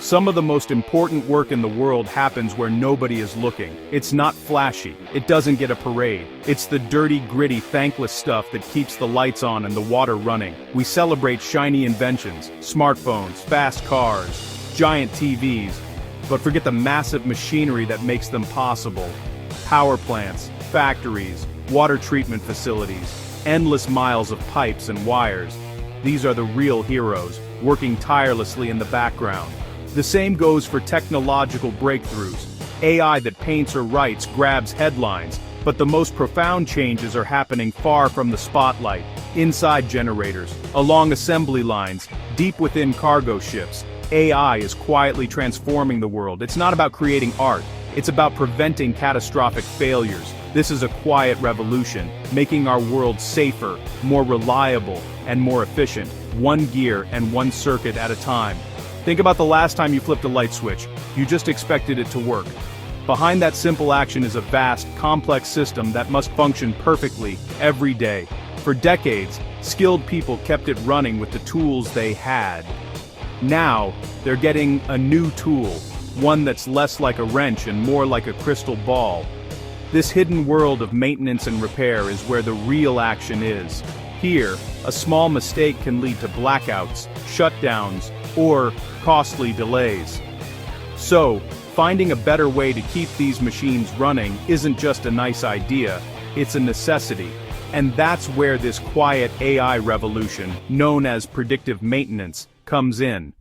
Some of the most important work in the world happens where nobody is looking. It's not flashy. It doesn't get a parade. It's the dirty, gritty, thankless stuff that keeps the lights on and the water running. We celebrate shiny inventions, smartphones, fast cars, giant TVs, but forget the massive machinery that makes them possible. Power plants, factories, water treatment facilities, endless miles of pipes and wires. These are the real heroes, working tirelessly in the background. The same goes for technological breakthroughs. AI that paints or writes grabs headlines, but the most profound changes are happening far from the spotlight, inside generators, along assembly lines, deep within cargo ships. AI is quietly transforming the world. It's not about creating art, it's about preventing catastrophic failures. This is a quiet revolution, making our world safer, more reliable, and more efficient, one gear and one circuit at a time. Think about the last time you flipped a light switch. You just expected it to work. Behind that simple action is a vast, complex system that must function perfectly every day. For decades, skilled people kept it running with the tools they had. Now, they're getting a new tool, one that's less like a wrench and more like a crystal ball. This hidden world of maintenance and repair is where the real action is. Here, a small mistake can lead to blackouts, shutdowns, or costly delays. So, finding a better way to keep these machines running isn't just a nice idea, it's a necessity. And that's where this quiet AI revolution, known as predictive maintenance, comes in.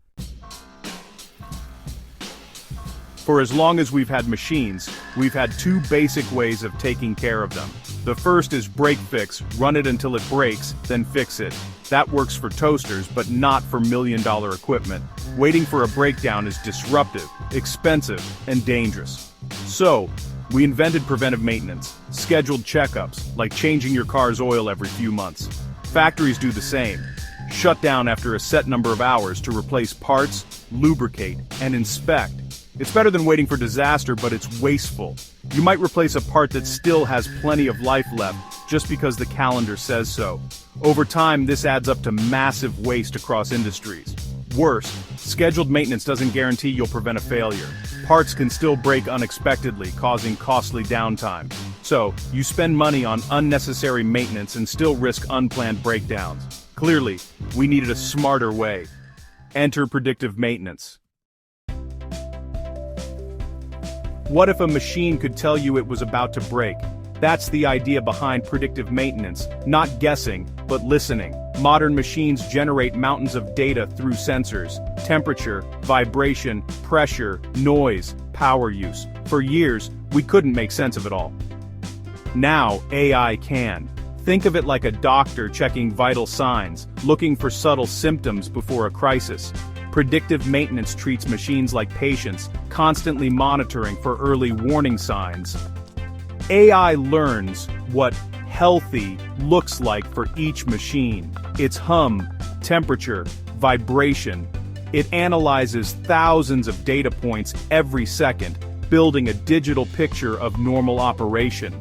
For as long as we've had machines, we've had two basic ways of taking care of them. The first is break fix, run it until it breaks, then fix it. That works for toasters, but not for million-dollar equipment. Waiting for a breakdown is disruptive, expensive, and dangerous. So, we invented preventive maintenance, scheduled checkups, like changing your car's oil every few months. Factories do the same. Shut down after a set number of hours to replace parts, lubricate, and inspect. It's better than waiting for disaster, but it's wasteful. You might replace a part that still has plenty of life left, just because the calendar says so. Over time, this adds up to massive waste across industries. Worse, scheduled maintenance doesn't guarantee you'll prevent a failure. Parts can still break unexpectedly, causing costly downtime. So, you spend money on unnecessary maintenance and still risk unplanned breakdowns. Clearly, we needed a smarter way. Enter predictive maintenance. What if a machine could tell you it was about to break? That's the idea behind predictive maintenance, not guessing, but listening. Modern machines generate mountains of data through sensors, temperature, vibration, pressure, noise, power use. For years, we couldn't make sense of it all. Now, AI can. Think of it like a doctor checking vital signs, looking for subtle symptoms before a crisis. Predictive maintenance treats machines like patients, constantly monitoring for early warning signs. AI learns what healthy looks like for each machine. Its hum, temperature, vibration. It analyzes thousands of data points every second, building a digital picture of normal operation.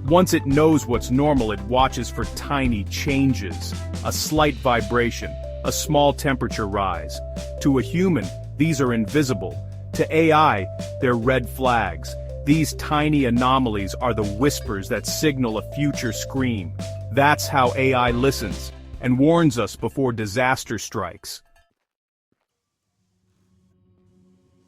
Once it knows what's normal, it watches for tiny changes, a slight vibration, a small temperature rise. To a human, these are invisible. To AI, they're red flags. These tiny anomalies are the whispers that signal a future scream. That's how AI listens, and warns us before disaster strikes.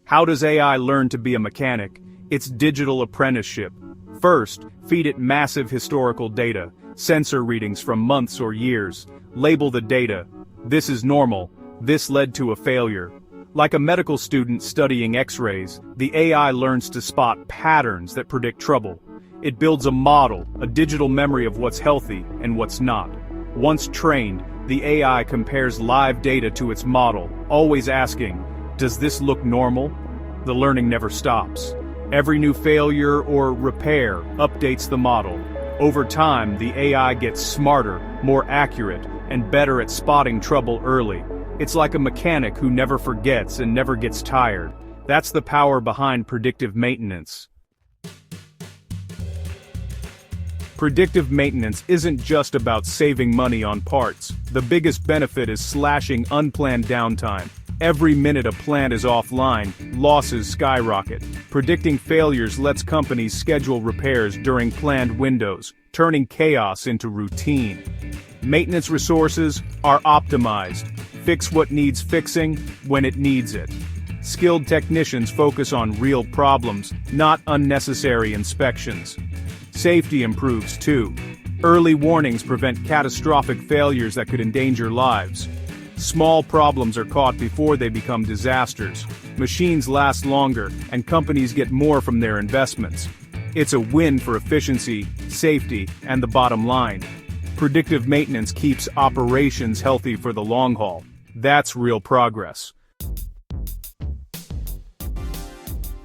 How does AI learn to be a mechanic? It's digital apprenticeship. First, feed it massive historical data, sensor readings from months or years. Label the data. This is normal. This led to a failure. Like a medical student studying X-rays, the AI learns to spot patterns that predict trouble. It builds a model, a digital memory of what's healthy and what's not. Once trained, the AI compares live data to its model, always asking, "Does this look normal?" The learning never stops. Every new failure or repair updates the model. Over time, the AI gets smarter, more accurate, and better at spotting trouble early. It's like a mechanic who never forgets and never gets tired. That's the power behind predictive maintenance. Predictive maintenance isn't just about saving money on parts. The biggest benefit is slashing unplanned downtime. Every minute a plant is offline, losses skyrocket. Predicting failures lets companies schedule repairs during planned windows, turning chaos into routine. Maintenance resources are optimized. Fix what needs fixing, when it needs it. Skilled technicians focus on real problems, not unnecessary inspections. Safety improves too. Early warnings prevent catastrophic failures that could endanger lives. Small problems are caught before they become disasters. Machines last longer, and companies get more from their investments. It's a win for efficiency, safety, and the bottom line. Predictive maintenance keeps operations healthy for the long haul. That's real progress.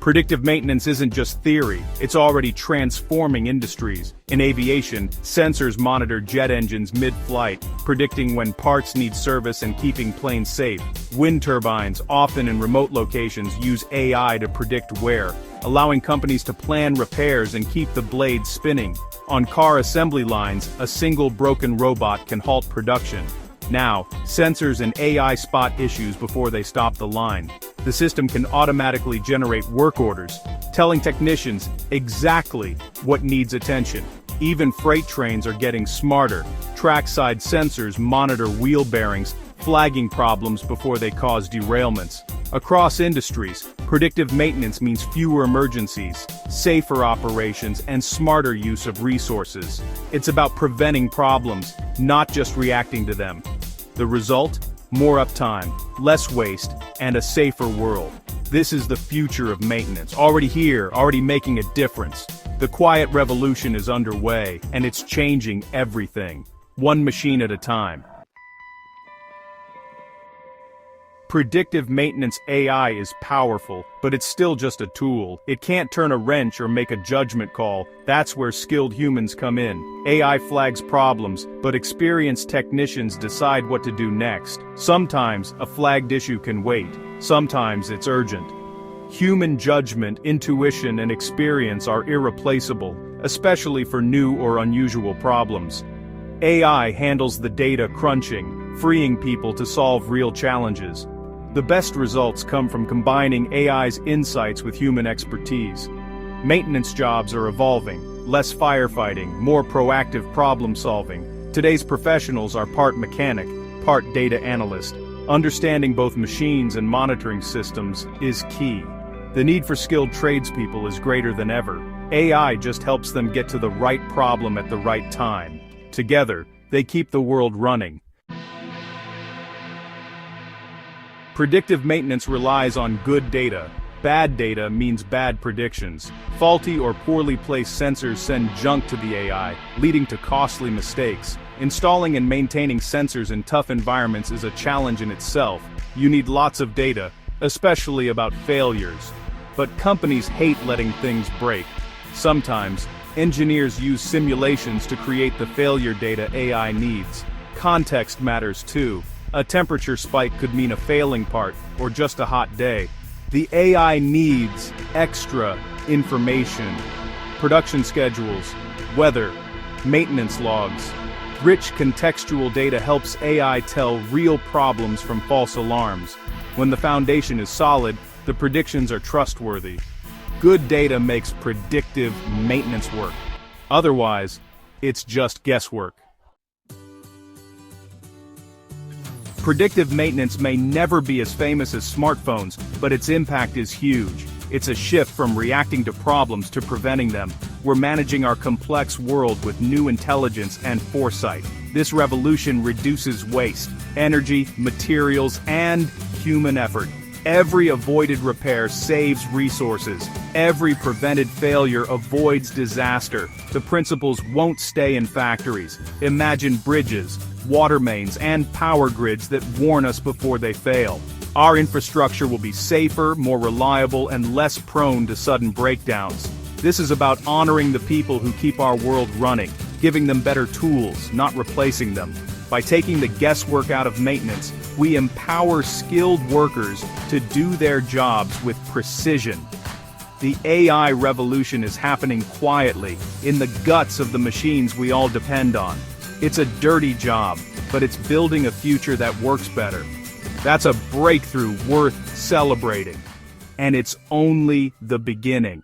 Predictive maintenance isn't just theory, it's already transforming industries. In aviation, sensors monitor jet engines mid-flight, predicting when parts need service and keeping planes safe. Wind turbines, often in remote locations, use AI to predict wear, allowing companies to plan repairs and keep the blades spinning. On car assembly lines, a single broken robot can halt production. Now, sensors and AI spot issues before they stop the line. The system can automatically generate work orders, telling technicians exactly what needs attention. Even freight trains are getting smarter. Trackside sensors monitor wheel bearings, flagging problems before they cause derailments. Across industries, predictive maintenance means fewer emergencies, safer operations, and smarter use of resources. It's about preventing problems, not just reacting to them. The result? More uptime, less waste, and a safer world. This is the future of maintenance, already here, already making a difference. The quiet revolution is underway, and it's changing everything, one machine at a time. Predictive maintenance AI is powerful, but it's still just a tool. It can't turn a wrench or make a judgment call. That's where skilled humans come in. AI flags problems, but experienced technicians decide what to do next. Sometimes a flagged issue can wait. Sometimes it's urgent. Human judgment, intuition, and experience are irreplaceable, especially for new or unusual problems. AI handles the data crunching, freeing people to solve real challenges. The best results come from combining AI's insights with human expertise. Maintenance jobs are evolving, less firefighting, more proactive problem solving. Today's professionals are part mechanic, part data analyst. Understanding both machines and monitoring systems is key. The need for skilled tradespeople is greater than ever. AI just helps them get to the right problem at the right time. Together, they keep the world running. Predictive maintenance relies on good data. Bad data means bad predictions. Faulty or poorly placed sensors send junk to the AI, leading to costly mistakes. Installing and maintaining sensors in tough environments is a challenge in itself. You need lots of data, especially about failures. But companies hate letting things break. Sometimes, engineers use simulations to create the failure data AI needs. Context matters too. A temperature spike could mean a failing part, or just a hot day. The AI needs extra information. Production schedules, weather, maintenance logs. Rich contextual data helps AI tell real problems from false alarms. When the foundation is solid, the predictions are trustworthy. Good data makes predictive maintenance work. Otherwise, it's just guesswork. Predictive maintenance may never be as famous as smartphones, but its impact is huge. It's a shift from reacting to problems to preventing them. We're managing our complex world with new intelligence and foresight. This revolution reduces waste, energy, materials, and human effort. Every avoided repair saves resources. Every prevented failure avoids disaster. The principles won't stay in factories. Imagine bridges, water mains, and power grids that warn us before they fail. Our infrastructure will be safer, more reliable, and less prone to sudden breakdowns. This is about honoring the people who keep our world running, giving them better tools, not replacing them. By taking the guesswork out of maintenance, we empower skilled workers to do their jobs with precision. The AI revolution is happening quietly, in the guts of the machines we all depend on. It's a dirty job, but it's building a future that works better. That's a breakthrough worth celebrating. And it's only the beginning.